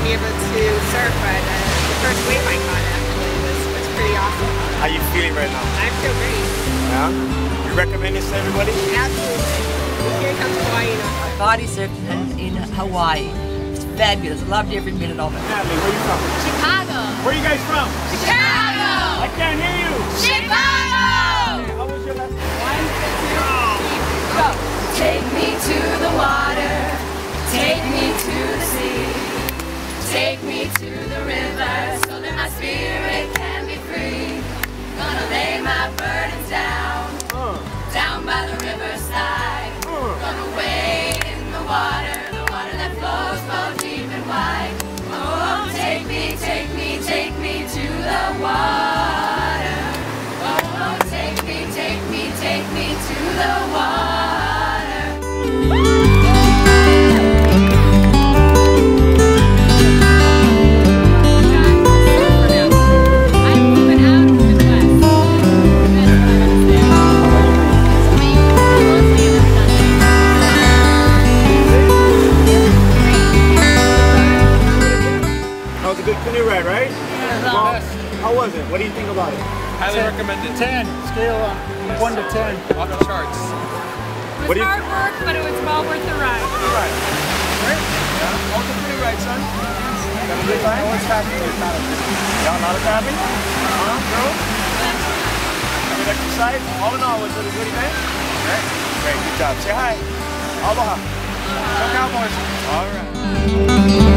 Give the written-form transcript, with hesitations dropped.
be able to surf, but the first wave I caught actually was pretty awesome. How you feeling right now? I feel great. Yeah? You recommend this to everybody? Absolutely. Here comes Hawaii. I body surfed in Hawaii. It's fabulous. I loved every minute of it. Natalie, where you from? Chicago. Where you guys from? Chicago. I can't hear you. Chicago. Hey, how was your lesson? 1, 2, 3, go. Take me to the water, take me to the sea, take me to the river so that my spirit can be free. Gonna lay my burdens down, down by the riverside. Gonna wade in the water that flows both deep and wide. Oh, take me, take me, take me to the water. Oh, take me, take me, take me to the water. That was a good canoe ride, right? Yeah. Well, how was it? What do you think about it? Highly recommended. 10. Scale 1 to 10. Off the charts. It was hard work, but it was well worth the ride. Right. Right? Yeah. Also pretty right, son. Got a good time? What's happening? Got a lot of tapping? Bro? Good exercise? All in all, was it a good event? Right? Great, good job. Say hi. Aloha. Go Cowboys. All right.